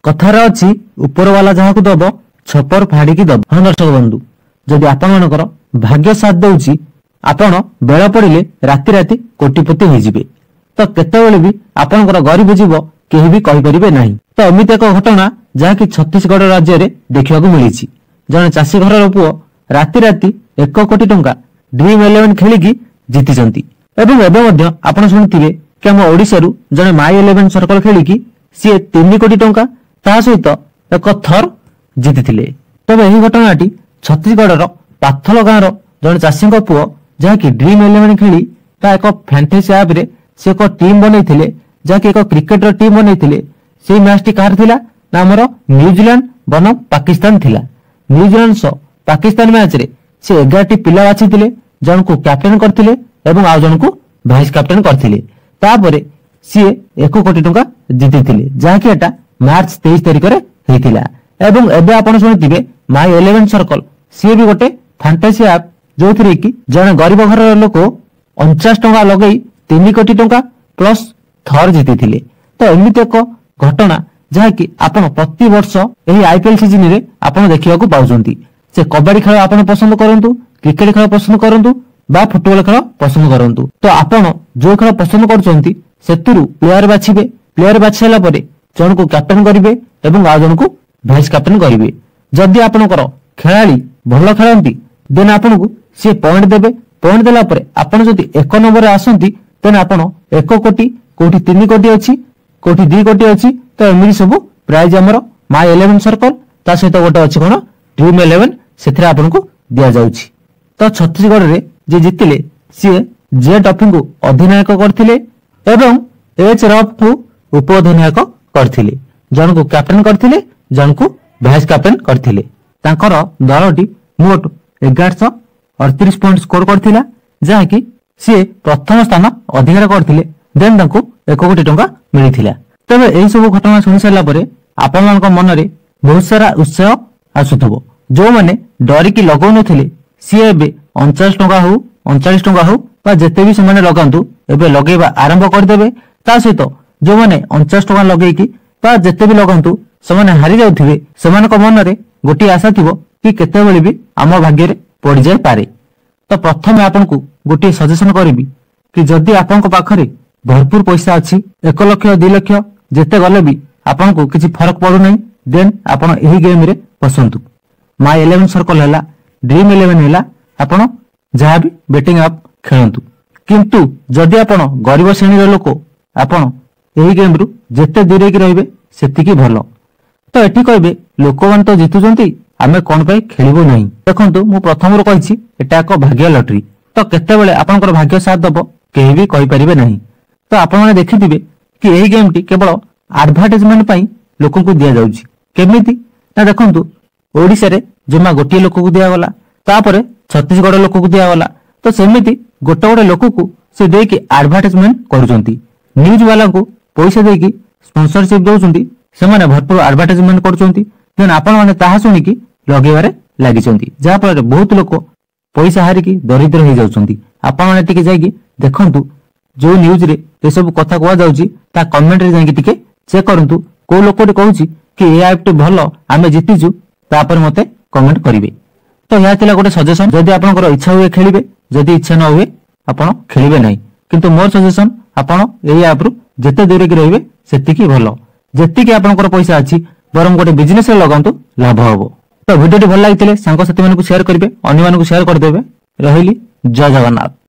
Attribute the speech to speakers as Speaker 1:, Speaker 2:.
Speaker 1: कथार अच्छी ऊपर वाला जहाँ को दब छपर फाड़ी दब। हाँ दर्शक बंधु, जदि आपणकर भाग्य साथ दउची आपण बेल पड़े राति राति कोटिपति होइजिबे, तो केतेबेले भी आपणकर गरीब जीव केही भी कहि परिबे नाही। तो एमिति एक घटना जहाँकि छत्तीसगढ़ राज्य में देखा मिली। जड़े चाषी घर पुओ राति राति 1 कोटी टंका ड्रीम 11 खेलिकी जीति। आपण शुणिथिबे कि आम ओडिशारू जड़े माई 11 सर्कल खेलिकी सी 3 कोटी टंका ता सहित एक थर जीति। तबे यही घटनाटी छत्तीसगढ़ पाथल गाँव जड़े चाषी पुओ जहाँकि ड्रीम 11 खेली ता एक फैंटेसी ऐप रे से एक टीम बनई जहाँकि एक क्रिकेटर टीम बनई। से मैच टी कार थिला ना हमर न्यूजीलैंड बनम पाकिस्तान थिला। न्यूजीलैंड सो पाकिस्तान मैच रे से 11 पिला बाछिथिले, जन को कैप्टन करथिले एवं आ जन को वाइस कैप्टन करथिले। तापरे सी 1 कोटी टंका जीतिथिले, जहाँकि एटा मार्च 23 तारिख रे हेतिला। एवं एबे आपण सुनिथिबे माई 11 सर्कल सी भी गोटे फैंटेसी ऐप जो थरे कि जने गरीब घर लोक 49 टंका लगई 3 कोटी टंका प्लस थर जीतिथिले। तो एमिति एक घटना जहाँकि आपण प्रति वर्ष यही आईपीएल सीजन रे आपण देखिबा को पाउछंती। से कबड्डी खेल आपण पसंद करंतु, क्रिकेट खेल पसंद करंतु बा फुटबॉल खेल पसंद करंतु, तो आपण जो खेल पसंद करछंती सेतुरु प्लेयर बाछिबे। प्लेयर बाछिला परे जन को कैप्टन करिवे एवं आ जन को वाइस कैप्टन करिवे। जदि आपनकर खेलाड़ी भलो खेलंती देन आपन को से पॉइंट देबे। पॉइंट देला परे आपण जदि 1 नंबर रे आसंती देन आपण 1 कोटी कोठी 3 कोटी अछि कोठी 2 कोटी अछि। तो एमिति सब प्राइज हमर माई 11 सर्कल ता सहित गोटे अछि कोन ड्रीम 11 सेथरे आपन को दिया जाउछि। तो छत्तीसगढ़ रे जे जितिले सी जे टॉपिंग को अधिनायक करथिले एवं एच रफ को उप अधिनायक करथिले, जन को कैप्टन करथिले, जन को वाइस कैप्टन करथिले। तांकर दलटी मोट 1138 पॉइंट स्कोर करथिला, जहा कि सी प्रथम स्थान अधिकार करथिले। देन तांको 1 कोटी टंका मिलिथिला। तबे एही सब घटना सुनि सारला परे आपनक मन रे बहुत सारा उत्साह आसुथबो। जो माने डरी की लगौ नथिले सी एबे 49 टंका हो 39 टंका हो बा जेते भी समाने लगांतु एबे लगेबा आरंभ कर देबे। ता सहित जो माने 49 टंका लगेई की बा जेते भी लगांतु समाने हारि जाउथिबे, समानक मन रे गोटी आशा थिबो कि केतेबेले भी आम भाग्य रे पड़ी जाय पारे। तो प्रथम आपनको गोटी सजेशन करिबी कि जदि आपनक पाखरे भरपूर पैसा अछि 1 लाख 2 लाख जेते गले भी आपनको किछि फरक पड़ू नै, देन आपण एही गेम रे पसंतु। माई 11 सर्कल हैला, ड्रीम 11 हैला, आपण जहा भी बेटिंग ऐप खेलंतु। किंतु जदि आपण गरीब श्रेणी रो लोक आपण एही गेम रु जेते दूरे की रहिबे सेति की भलो। तो एठी कहबे लोकमान तो जितुचंती आमे कोन पई खेलिबो नाही। देखंतु मु प्रथम रो कहिछि एटा एक भाग्य लॉटरी। तो केते बेले आपनकर भाग्य साथ दबो केही भी कहि परिबे नाही। तो आपण माने देखिथिबे कि एही गेम टी केवल एडवर्टाइजमेंट पई लोकन को दिया जाउछि। केमिति ना देखंतु ओडिसा रे जमा गोटी लोक को दिया गला, तापरे छत्तीसगढ़ लोक को दिया गला। तो सेमिति गोटे गोटे लोक को से देकी एडवर्टाइजमेंट करूचंती। न्यूज वाला को पैसा देकी स्पॉन्सरशिप दउचंती, से माने भरपूर एडवर्टाइजमेंट करूचंती। देन आपण माने ताहा सुनी की लगेबारे लागिचंती, जहा पर बहुत लोक पैसा हारि की दरिद्र हो जाउचंती। आपण माने टिके जाईकी देखंतु जो न्यूज रे ए सब कथा कहवा जाउची ता कमेंट रे जाईकी टिके चेक करंतु को लोकटे कहूची कि ए ऐप टे भलो आमे जितिजु, तापर मते कमेंट करिवे। तो या तिला गोटे सजेशन, जदि आपनकर इच्छा हुए खेलिबे, जदि इच्छा न हुए आपण खेलिबे नाही। किंतु मोर सजेशन आपण एई ऐप रु जेते दूरे की रहिबे सेति की भलो। जेति की आपनकर पैसा अछि बरम गोटे बिजनेस रे लगांतु लाभ हबो। तो वीडियो टी भल लागितले सांग साथी मानकु शेयर करिवे, अन्य मानकु शेयर कर देबे। रहिली जय जगन्नाथ।